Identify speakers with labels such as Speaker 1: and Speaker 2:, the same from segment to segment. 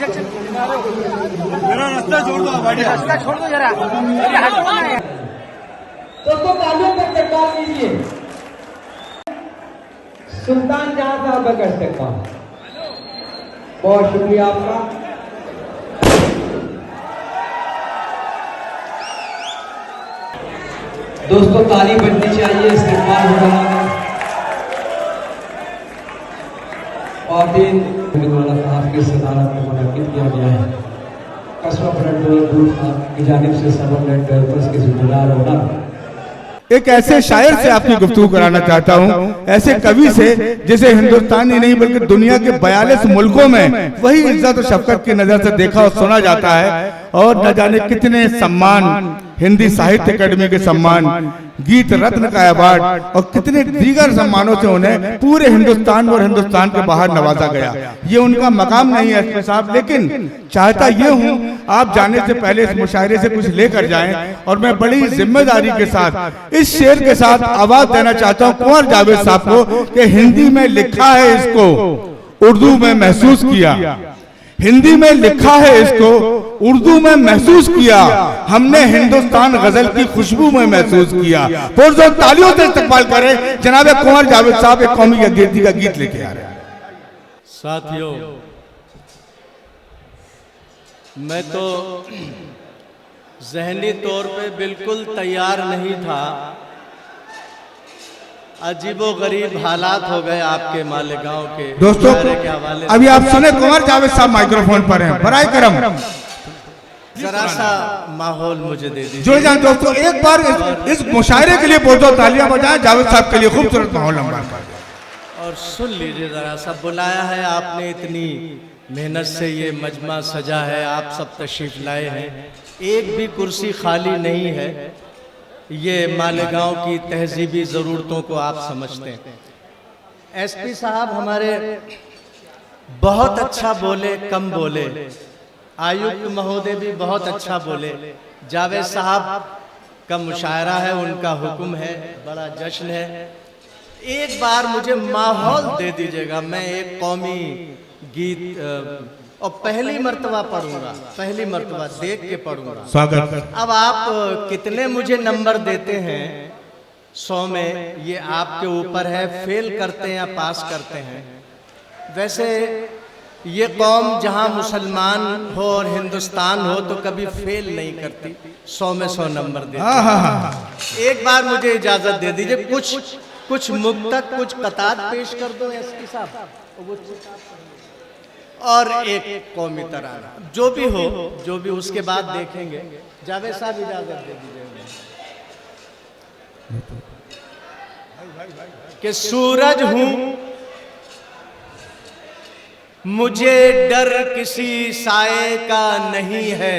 Speaker 1: मेरा रास्ता छोड़ दो,
Speaker 2: रास्ता छोड़ दो जरा।
Speaker 3: दोस्तों तालियों पर सरकार कीजिए। सुल्तान जहां साहब का इस्तेमाल, बहुत शुक्रिया आपका। दोस्तों ताली बजनी चाहिए, इस्तेमाल हो रहा है। और दिन साहब की सदारत में मुनक्किद किया गया है। कस्बा ब्लड डोनर साहब की जानिब से सब ब्लड डोनर्स के जिम्मेदार होना।
Speaker 4: एक ऐसे शायर से आपकी गुफ्तगू कराना चाहता हूँ, ऐसे कवि से जिसे हिंदुस्तान ही नहीं बल्कि दुनिया के 42 मुल्कों में वही इज्जत और शफकत की नजर से देखा और सुना जाता है। और न जाने कितने सम्मान, हिंदी साहित्य अकेडमी के सम्मान, गीत रत्न का अवार्ड और कितने दीगर सम्मानों से उन्हें पूरे हिंदुस्तान और हिंदुस्तान के बाहर नवाजा गया। ये उनका मकाम नहीं है एसपी साहब, लेकिन चाहता ये हूँ आप जाने से पहले इस मुशायरे से कुछ लेकर जाएं और मैं बड़ी जिम्मेदारी के साथ इस शेर के साथ आवाज देना चाहता हूँ कुंवर जावेद साहब को कि हिंदी में लिखा है इसको, उर्दू में महसूस किया। हिंदी में लिखा है इसको, उर्दू में महसूस किया। हमने हिंदुस्तान गजल की खुशबू में महसूस किया। पुरजोर तालियों से इस्तकबाल करें जनाब कुंवर जावेद साहब एक कौमी यकजहती का गीत लेके आ रहे हैं।
Speaker 5: साथियों, मैं तो ज़हनी तौर पे बिल्कुल तैयार नहीं था। अजीबो गरीब हालात हो गए आपके मालेगांव के।
Speaker 4: दोस्तों अभी आप सुने कुंवर जावेद साहब माइक्रोफोन पर हैं, बराए करम
Speaker 5: जरा सा माहौल मुझे दे दीजिए।
Speaker 4: जुड़ जाए दोस्तों, एक बार इस मुशायरे के लिए बहुत तालियां बजाएं जावेद साहब के लिए, खूबसूरत माहौल हम
Speaker 5: और सुन लीजिए जरा सा। बुलाया है आपने, इतनी मेहनत से ये मजमा सजा है, आप सब तशरीफ लाए हैं, एक भी कुर्सी खाली नहीं है। ये मालेगांव की तहजीबी ज़रूरतों को आप समझते हैं। एसपी साहब हमारे बहुत अच्छा बोले, कम बोले। आयुक्त महोदय भी बहुत अच्छा बोले। जावेद साहब का मुशायरा है, उनका हुक्म है, बड़ा जश्न है। एक बार मुझे माहौल दे दीजिएगा, मैं एक कौमी गीत और पहली मर्तबा पढ़ूंगा, पहली मर्तबा देख के पढ़ूंगा।
Speaker 4: स्वागत।
Speaker 5: अब आप कितने मुझे नंबर देते हैं 100 में, ये आपके ऊपर है। फेल करते हैं या पास करते हैं। वैसे ये कौम जहां मुसलमान हो और हिंदुस्तान हो तो कभी फेल नहीं करती, 100 में 100 नंबर देती। एक बार मुझे इजाजत दे दीजिए, कुछ मुक्तक, कुछ कतार पेश कर दो एसपी साहब, और एक कौमी तराना, जो भी हो, जो भी उसके बाद देखेंगे। जावेद साहब इजाजत दे दीजिए कि सूरज हूं मुझे डर किसी साए का नहीं है।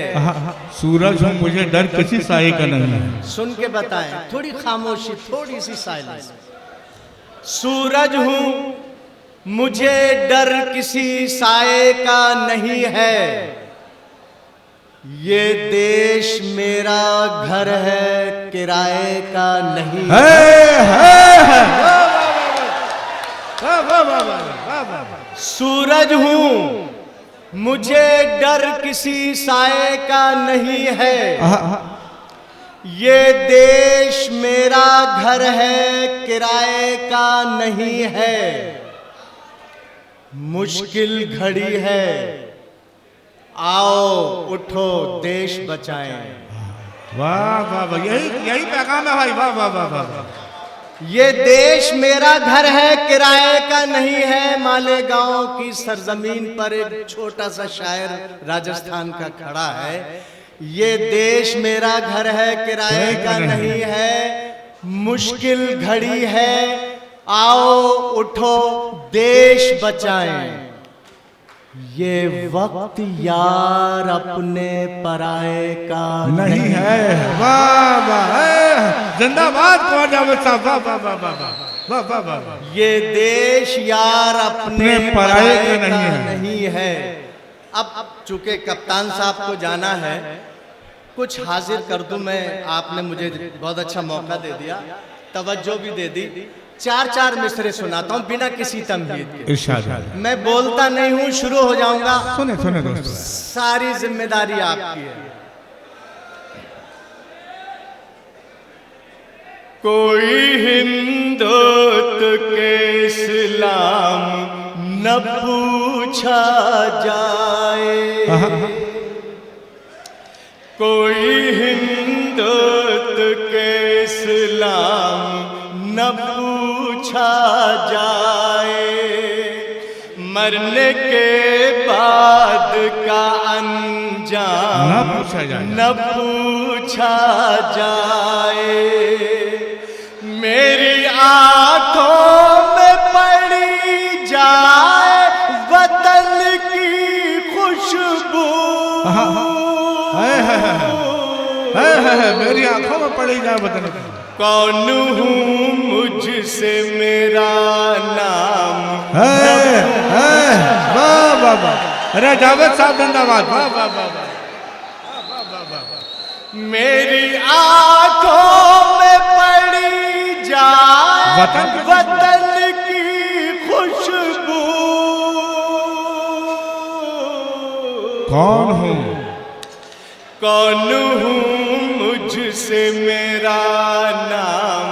Speaker 4: सूरज हूं मुझे डर किसी साए का नहीं है।
Speaker 5: सुन के बताएं, थोड़ी खामोशी, थोड़ी सी साइलेंस। सूरज हूं मुझे डर किसी साए का नहीं है, ये देश मेरा घर है किराए का नहीं है। सूरज हूं मुझे डर किसी साए का नहीं है, ये देश मेरा घर है किराए का नहीं है। मुश्किल घड़ी है आओ उठो देश बचाएं।
Speaker 4: वाह वाह वाह, यही पैगाम है भाई। वाह वाह वाह वाह।
Speaker 5: ये देश मेरा घर है किराए का नहीं है। मालेगांव की सरजमीन पर एक छोटा सा शायर राजस्थान का खड़ा है। ये देश मेरा घर है किराए का नहीं है, मुश्किल घड़ी है आओ उठो देश बचाएं। ये वक्त यार अपने पराए का नहीं है।
Speaker 4: वाह वाह, जिंदाबाद कुंवर जावेद साहब। वाह वाह वाह वाह वाह वाह वाह।
Speaker 5: ये देश यार अपने पराए का नहीं है। अब चूंकि कप्तान साहब को जाना है, कुछ हाजिर कर दूं मैं। आपने मुझे बहुत अच्छा मौका दे दिया, तवज्जो भी दे दी। चार चार मिसरे सुनाता हूँ बिना किसी तमहीद के।
Speaker 4: इरशाद।
Speaker 5: मैं बोलता नहीं हूँ, शुरू हो जाऊंगा।
Speaker 4: सुने सुने दोस्तों,
Speaker 5: सारी जिम्मेदारी आपकी है। कोई हिंदुत्व के इस्लाम न पूछा जाए, कोई हिंदुत्व के इस्लाम न पूछा जाए, मरने के बाद का अंजाम न पूछा जाए। मेरी आंखों में पड़ी जाए वतन की खुशबू,
Speaker 4: मेरी आंखों में पड़ी जाए वतन की।
Speaker 5: कौन हूँ मुझसे मेरा नाम,
Speaker 4: वाह वाह वाह, अरे जावेद साहब जिंदाबाद, वाह वाह वाह वाह।
Speaker 5: मेरी आंखों में पड़ी जाए वतन की खुशबू,
Speaker 4: कौन हूँ,
Speaker 5: कौन हूँ मुझसे मेरा नाम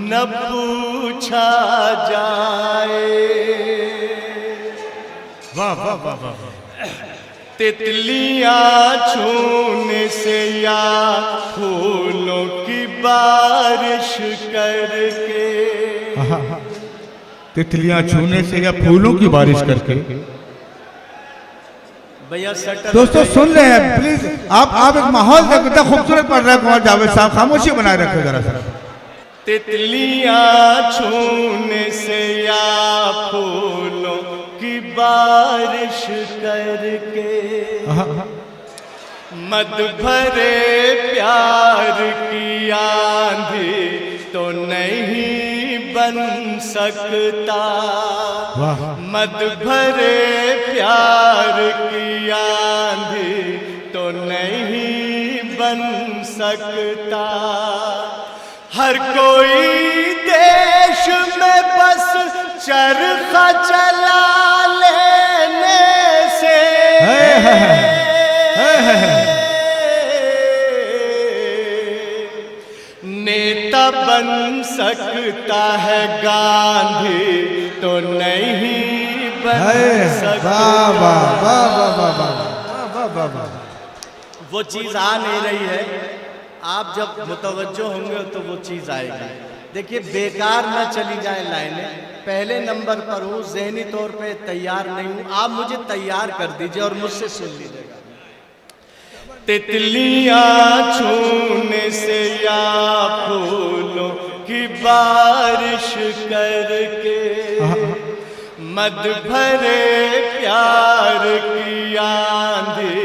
Speaker 5: न पूछा जाए।
Speaker 4: वाह वाह वाह वाह।
Speaker 5: तितलियां छूने से या फूलों की बारिश करके,
Speaker 4: तितलियां छूने से या फूलों की बारिश करके।
Speaker 5: भैया
Speaker 4: दोस्तों सुन रहे हैं, प्लीज आप एक माहौल देखो, कितना खूबसूरत पढ़ रहा है कुमार जावेद साहब, खामोशी बनाए रखो जरा सा।
Speaker 5: तितलियां छूने से या फूलों की बारिश करके, मत भरे प्यार की आंधी तो नहीं बन सकता, मत भरे प्यार की आंधी तो नहीं बन सकता। हर कोई देश में बस चरखा चला लेने से नेता बन सकता है, गांधी तो नहीं बन सकता। वो चीज आ नहीं रही है, आप जब मुतवज्जो होंगे तो वो चीज आएगी। देखिए बेकार न चली जाए लाइनें, पहले नंबर पर हूँ, ज़हनी तौर पे तैयार नहीं हूँ, आप मुझे तैयार कर दीजिए और मुझसे सुन लीजिएगा। तितलियां छूने से या फूलों की बारिश करके, मद भरे प्यार की आंधी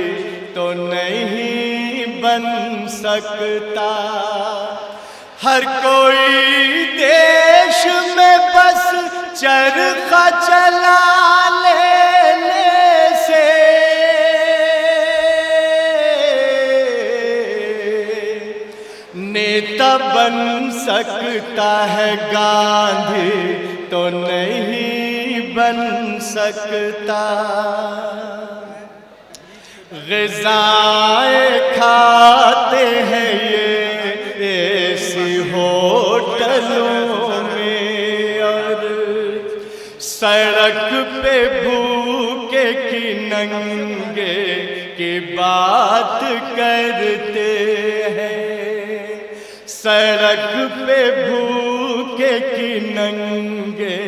Speaker 5: तो नहीं बन सकता। हर कोई देश में बस चरखा चला लेने से नेता बन सकता है, गांधी तो नहीं बन सकता। ग़िज़ाएं खाते हैं ये ऐसी होटलों में, और सड़क पे भूखे की नंगे की बात करते हैं। सड़क पे भूखे की नंगे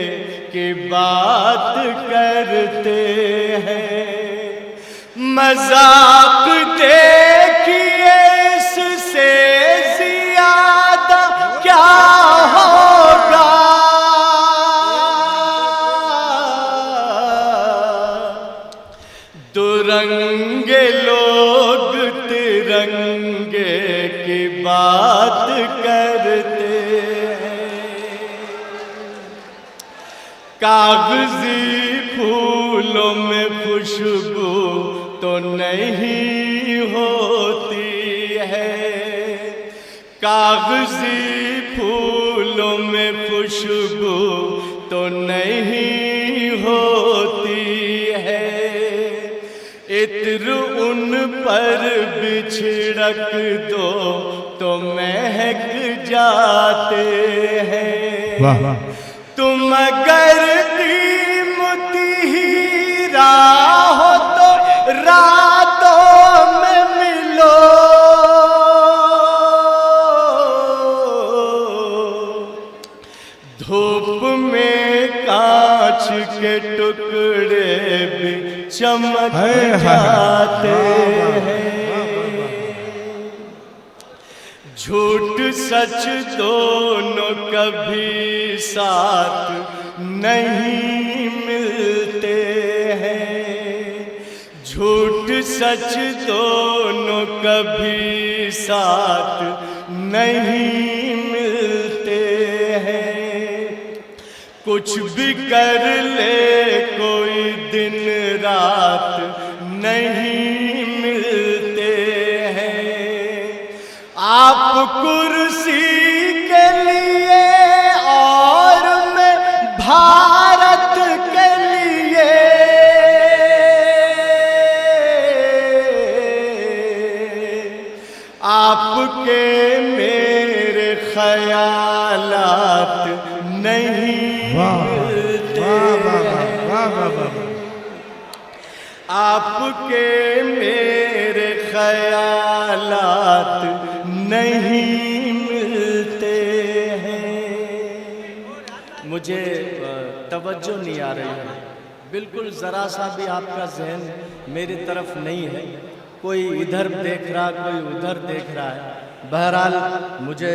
Speaker 5: की बात करते हैं। मजाक देखिए इससे ज्यादा क्या होगा, दुरंगे लोग तिरंगे की बात करते हैं। कागजी फूलों में खुशबू तो नहीं होती है, कागजी फूलों में खुशबू तो नहीं होती है, इत्र उन पर बिछड़क दो तो महक जाते हैं।
Speaker 4: वाह वाह।
Speaker 5: तुम अगर कीमती हीरा हो तो रातों में मिलो, धूप में कांच के टुकड़े भी चमक जाते हैं। झूठ सच दोनों कभी साथ नहीं मिलते हैं, झूठ सच दोनों कभी साथ नहीं मिलते हैं। कुछ भी कर ले कोई दिन रात नहीं मिलते हैं। आप कुर्सी के लिए और मैं भारत के लिए, आपके मेरे ख्यालात नहीं मिलते हैं। आपके मेरे ख्यालात नहीं मिलते हैं। मुझे तवज्जो नहीं आ रही है, बिल्कुल ज़रा सा भी आपका जहन मेरी तरफ नहीं है। कोई इधर देख रहा, कोई उधर देख रहा है। बहरहाल मुझे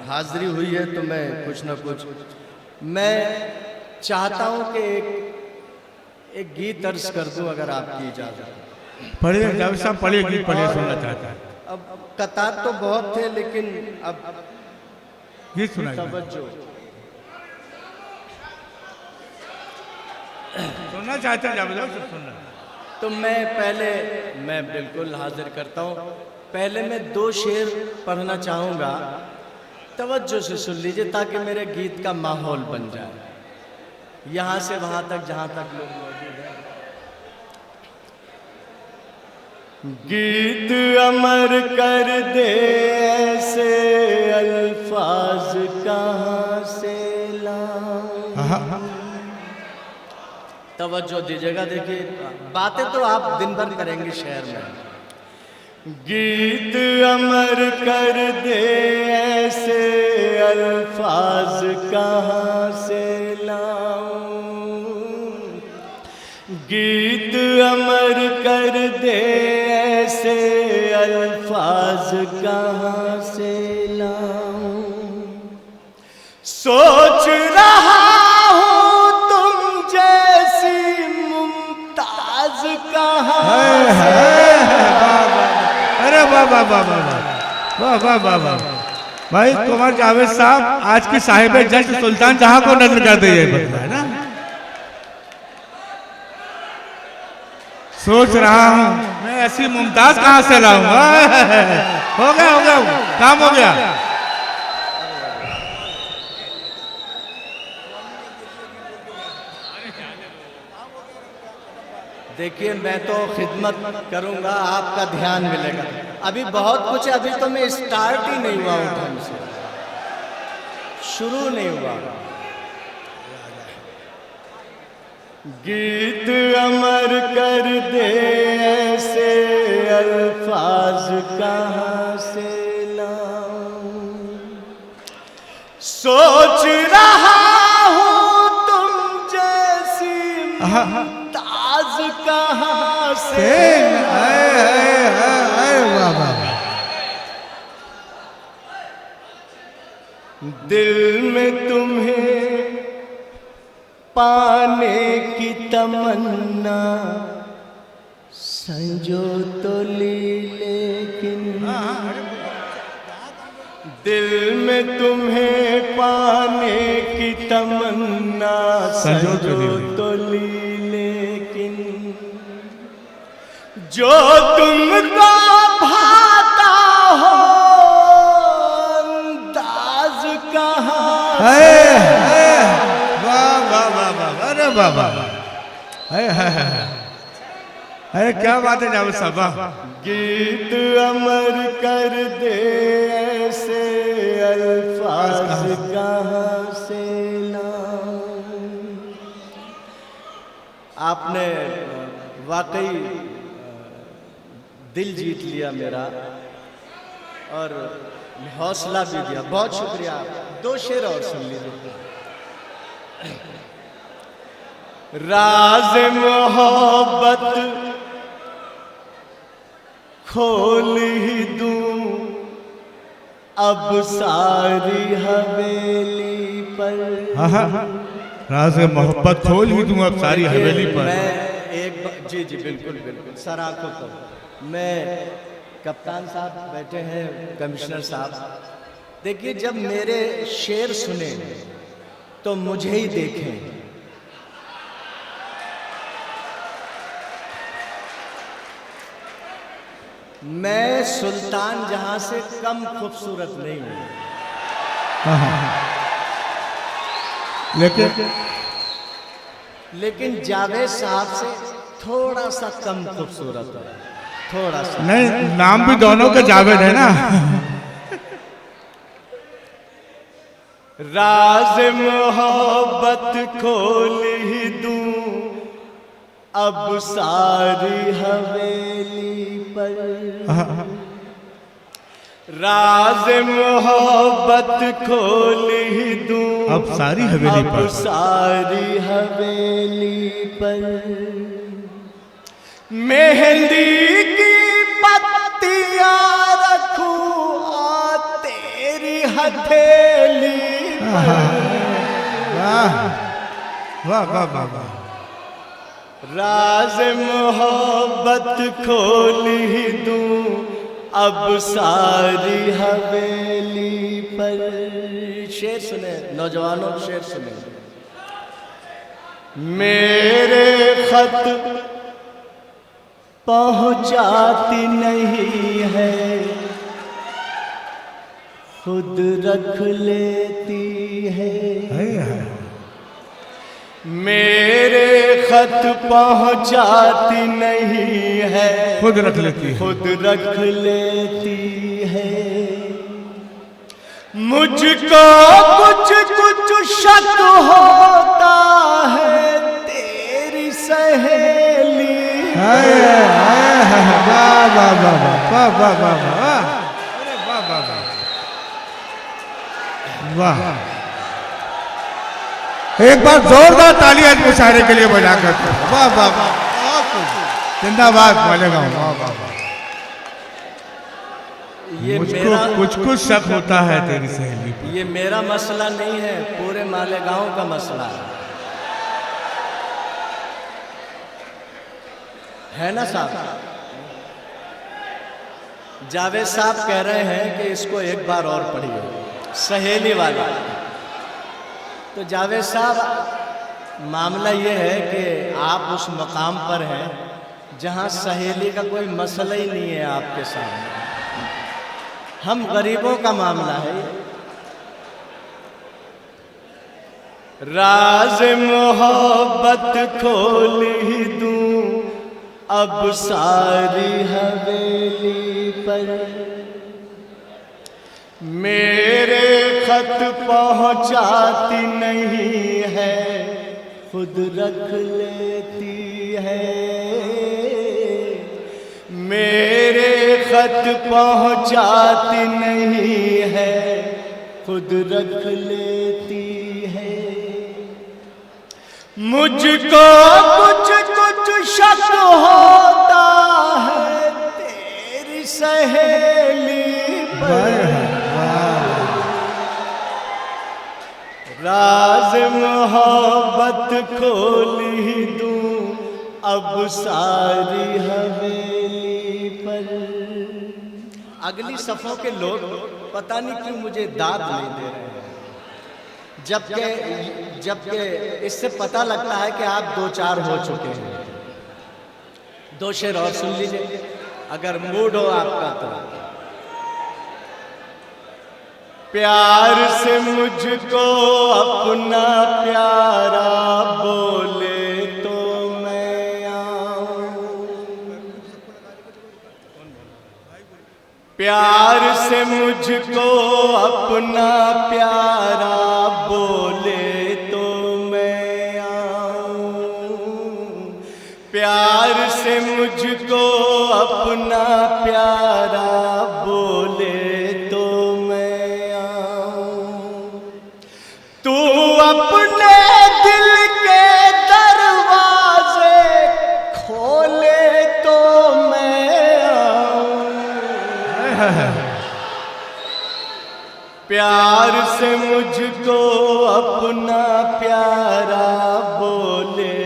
Speaker 5: हाज़िरी हुई है तो मैं कुछ न कुछ मैं चाहता हूँ कि एक गीत अर्ज कर दूँ अगर आपकी इजाज़त।
Speaker 4: पढ़िए जावेद साहब, पढ़िए गीत पढ़िए, सुनना चाहता है।
Speaker 5: अब कतार तो बहुत थे लेकिन अब
Speaker 4: गीत सुनाइए।
Speaker 5: तवज्जो
Speaker 4: सुनना चाहते हैं जावेद साहब, सुनना।
Speaker 5: तो मैं बिल्कुल हाजिर करता हूँ। पहले मैं 2 शेर पढ़ना चाहूँगा, तवज्जो से सुन लीजिए ताकि मेरे गीत का माहौल बन जाए यहाँ से वहाँ तक जहाँ तक लोग मौजूद हैं। गीत अमर कर दे ऐसे अल्फाज कहाँ से लाऊं। तवज्जो दीजिएगा, देखिए बातें तो आप दिन भर करेंगे शहर में। गीत अमर कर दे ऐसे अल्फाज कहाँ से लाऊं, गीत अमर कर दे ऐसे अल्फाज कहाँ से लाऊं। सोच रहा हूँ तुम जैसी मुमताज कहाँ से।
Speaker 4: अरे वाह वाह वाह वाह वाह वाह वाह। भाई कुमार जावेद साहब आज की साहिबे जश्न सुल्तान जहां को नजर कर दे, है ना। सोच रहा हूँ मैं ऐसी मुमताज कहां से लाऊंगा। हो गया काम हो गया।
Speaker 5: देखिए मैं तो खिदमत करूंगा, आपका ध्यान मिलेगा। अभी बहुत कुछ है, अभी तो मैं स्टार्ट ही नहीं हुआ हूं, ढंग से शुरू नहीं हुआ। गीत अमर कर दे ऐसे अल्फाज कहाँ से लाऊं। सोच रहा हूँ तुम जैसी मुमताज कहाँ से। दिल में तुम्हें पाने की तमन्ना संजो तो ली, लेकिन दिल में तुम्हें पाने की तमन्ना संजो तो ली, लेकिन जो तुमको भाता हो अंदाज कहाँ
Speaker 4: वाह वाह वाह वाह, अरे वाह वाह, अरे क्या बात है जावेद साहब, वाह।
Speaker 5: गीत अमर कर दे ऐसे अल्फाज कहाँ से लाऊं। आपने वाकई दिल जीत लिया मेरा और हौसला भी दिया, बहुत शुक्रिया। 2 शेर और सुन लीजिए। राज मोहब्बत खोल ही दूं अब सारी हवेली पर।
Speaker 4: राज मोहब्बत खोल ही दूं अब सारी हवेली पर।
Speaker 5: मैं जी जी बिल्कुल बिल्कुल, सर आंखों को। मैं कप्तान साहब बैठे हैं, कमिश्नर साहब, देखिए जब मेरे शेर सुने तो मुझे ही देखें। मैं सुल्तान जहां से कम खूबसूरत नहीं हूं, लेकिन जावेद साहब से थोड़ा सा कम खूबसूरत है, थोड़ा सा।
Speaker 4: नहीं, नाम भी दोनों के जावेद है ना।
Speaker 5: राज मोहब्बत खोल ही दूं अब सारी हवेली पर। राज मोहब्बत खोल ही दूं
Speaker 4: अब सारी हवेली पर,
Speaker 5: अब सारी हवेली पर। मेहंदी की पत्तियां रखूं आ तेरी हथेली पर।
Speaker 4: वाह वाह वाह वाह वाह।
Speaker 5: राज मोहब्बत खोल ही दूं अब सारी हवेली पर। शेर सुने नौजवानों, शेर सुने। मेरे खत पहुंचाती नहीं है, खुद रख लेती है। मेरे खत पहुंचाती नहीं है,
Speaker 4: खुद रख लेती है,
Speaker 5: खुद रख लेती है। मुझको कुछ कुछ शक होता है तेरी सहेली।
Speaker 4: वाह वाह वाह वाह वाह वाह वाह वाह, अरे वाह वाह वाह वाह। एक बार जोरदार तालियां इस मुशायरे के लिए बजाकर। वाह वाह वाह, जिंदाबाद मालेगांव, वाह वाह वाह। मुझको कुछ कुछ शक होता है तेरी सहेली पर।
Speaker 5: ये मेरा मसला नहीं है, पूरे मालेगांव का मसला है ना साहब। जावेद साहब कह रहे हैं कि इसको एक बार और पढ़िए, सहेली वाला। तो जावेद साहब मामला ये है कि आप उस मकाम पर हैं जहां सहेली का कोई मसला ही नहीं है आपके सामने। हम गरीबों का मामला है। राज मोहब्बत खोल ही दूं अब सारी हवेली पर। मेरे खत पहुंचाती नहीं है, खुद रख लेती है। मेरे खत पहुंचाती नहीं है, खुद रख लेती है। मुझको कुछ कुछ शक होता है तेरी सहेली पर। राज मोहब्बत खोल ही दूं अब सारी हवेली पर। अगली सफों के लोग पता नहीं क्यों मुझे दाद नहीं दे रहे हैं, जबकि इससे पता लगता है कि आप 2-4 हो चुके हैं। 2 शेर और सुन लीजिए अगर मूड हो आपका तो। प्यार से मुझको अपना प्यारा बोले तो मैं आऊं। प्यार से मुझको अपना प्यारा बोले तो मैं आऊं। प्यार से मुझको अपना प्यारा बोले तो मैं आऊं। तू अपने दिल के दरवाजे खोले तो मैं आऊं। प्यार से मुझको अपना प्यारा बोले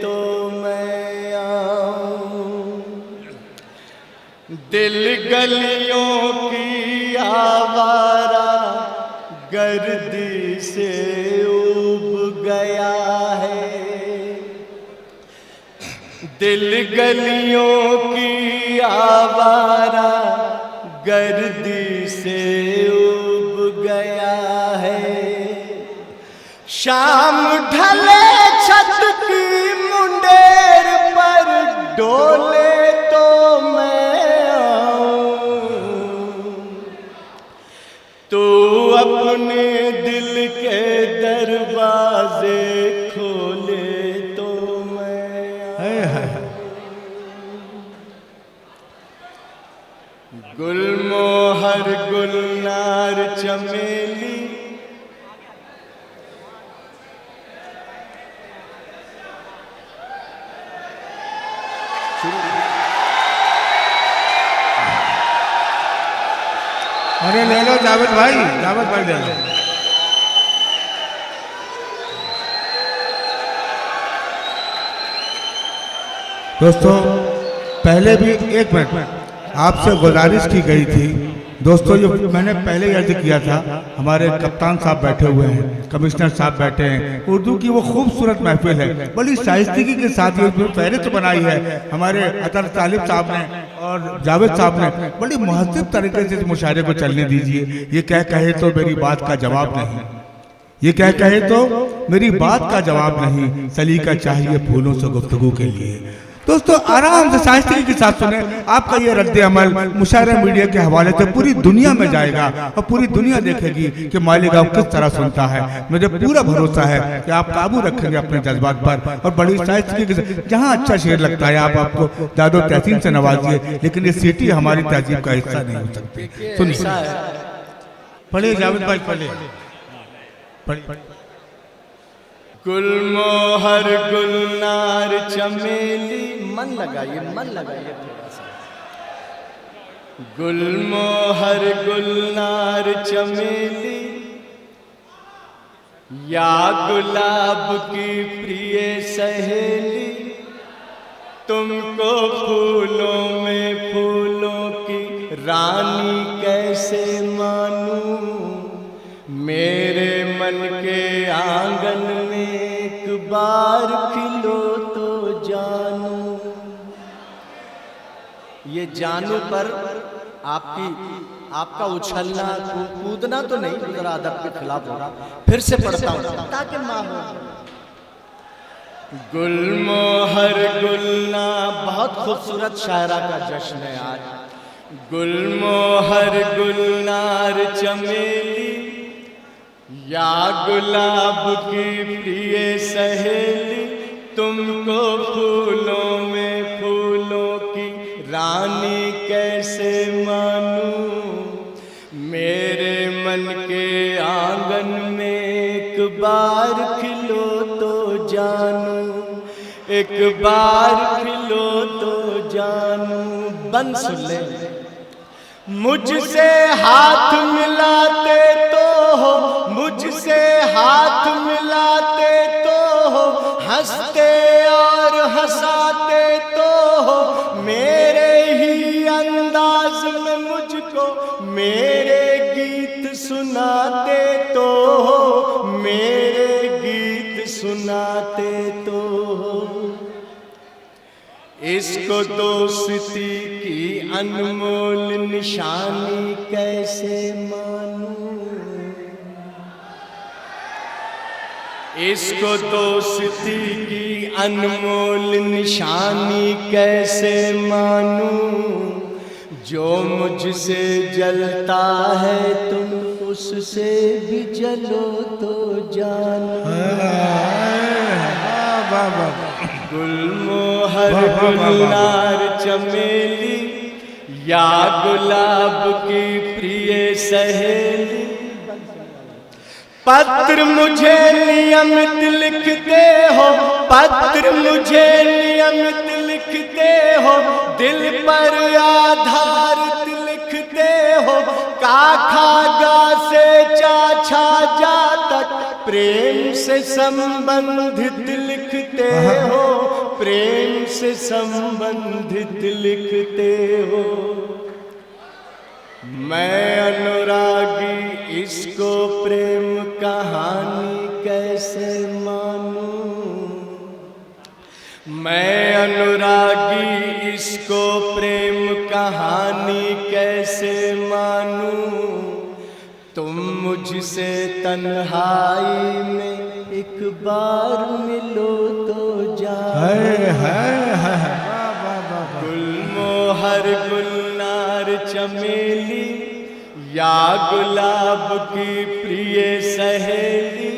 Speaker 5: तो मैं आऊं। दिल गलियों की आवारा गर्दी से उब गया है। दिल गलियों की आवारा गर्दी से उब गया है। शाम ढले छत की मुंडेर पर डोले तो मैं आऊं। तू अपने दिल के दरवाजे खोले तो मैं आऊं। गुलमोहर गुलनार चमेली
Speaker 4: अरे ले लो जावेद भाई ले लो। दोस्तों पहले भी एक मिनट आपसे गुजारिश की गई थी दोस्तों, जो मैंने पहले अर्ज किया था, हमारे कप्तान साहब बैठे हुए हैं, कमिश्नर साहब बैठे हैं। उर्दू की वो खूबसूरत महफिल है, बड़ी शाइस्तगी के साथ ये फहरिस्त बनाई है हमारे अतर तालिब साहब ने और जावेद साहब ने। बड़ी महत्व तरीके से इस मुशायरे को चलने दीजिए। ये क्या कहे तो मेरी बात का जवाब नहीं, ये क्या कहे तो मेरी बात का जवाब नहीं। सलीका चाहिए फूलों से गुफ्तगू के लिए। दोस्तों आराम से शाइस्तगी के साथ सुने। आपका ये रद्द अमल मुशायरा मीडिया के हवाले से पूरी दुनिया में जाएगा और पूरी दुनिया देखेगी कि मालेगांव किस तरह सुनता है। मुझे पूरा भरोसा है कि आप काबू रखेंगे अपने जज्बात पर और बड़ी शाइस्तगी के साथ। जहाँ अच्छा शेर लगता है आप आपको दादो तहसीन से नवाजिए, लेकिन ये सीटी हमारी तहजीब का हिस्सा नहीं हो सकती। सुनिए, पढ़िए जावेद भाई, पढ़िए।
Speaker 5: गुलमोहर गुलनार चमेली, मन लगाइए थोड़ा सा। गुलमोहर गुलनार चमेली या गुलाब की प्रिय सहेली, तुमको फूलों में फूलों की रानी कैसे मानूं। मेरे मन के आंगन में एक बार खिलो तो जानू। ये जानू पर आपका उछलना कूदना तो नहीं, जरा अदब के खिलाफ होगा। फिर से पढ़ता हूँ ताकि माहौल। गुलमोहर गुलना, बहुत खूबसूरत शायरा का जश्न है आज। गुलमोहर गुलनार चमेली या गुलाब की प्रिय सहेली, तुमको फूलों में फूलों की रानी कैसे मानूं। मेरे मन के आंगन में एक बार खिलो तो जानूं, एक बार खिलो तो जानूं। बंद सुन ले। मुझसे हाथ मिलाते तो हो, मुझसे हाथ मिलाते तो हो, हंसते और हंसाते तो हो, मेरे ही अंदाज में मुझको मेरे गीत सुनाते तो हो, मेरे गीत सुनाते तो हो। इसको दोस्ती की अनमोल निशानी कैसे मानूं। इसको दोस्ती की अनमोल निशानी कैसे मानूं, जो मुझसे जलता है तुम उससे भी जलो तो जानो। गुलमोहर गुलनार चमेली या गुलाब की प्रिय सहेली, पत्र मुझे नियमित लिखते हो, पत्र मुझे नियमित लिखते हो, दिल पर आधारित लिखते हो, काखा गा से चाछा जा तक प्रेम से संबंधित लिखते हो, प्रेम से संबंधित लिखते हो। मैं अनुरागी इसको प्रेम कहानी कैसे मानूं, मैं अनुरागी इसको प्रेम कहानी कैसे मानूं, तुम मुझसे तन्हाई में एक बार मिलो तो जानो। गुलमोहर गुलनार चमेली या गुलाब की प्रिय सहेली,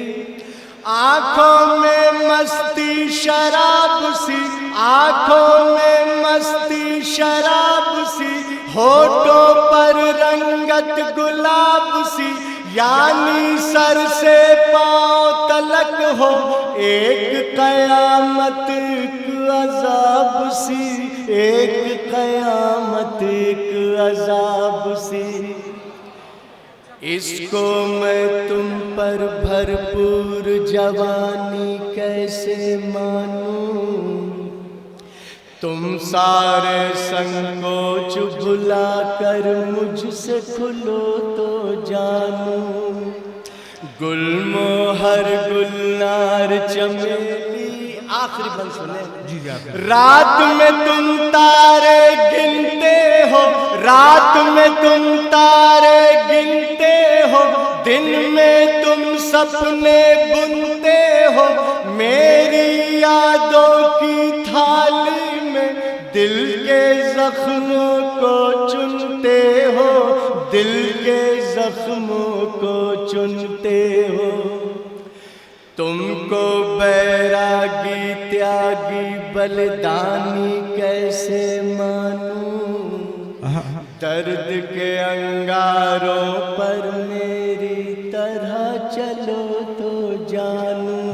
Speaker 5: आंखों में मस्ती शराब सी, आंखों में मस्ती शराब सी, होठों पर रंगत गुलाब सी, यानी सर से पांव तलक हो एक कयामत एक अजाब सी, एक कयामत एक अजाब सी। इसको मैं तुम पर भरपूर जवानी कैसे मानूं, तुम सारे संकोच भुला कर मुझसे खुलो तो जानूं। गुलमोहर गुलनार चमेली, आखिरी बंद सुने जी। रात में तुम तारे गिनते हो, रात में तुम तारे गिनते हो, दिन में तुम सपने बुनते हो, मेरी यादों की थाली में दिल के जख्मों को चुनते हो, दिल के जख्मों को चुनते हो। तुमको बैरागी त्यागी बलिदानी कैसे मानूं, दर्द के अंगारों पर मेरी तरह चलो तो जानूं।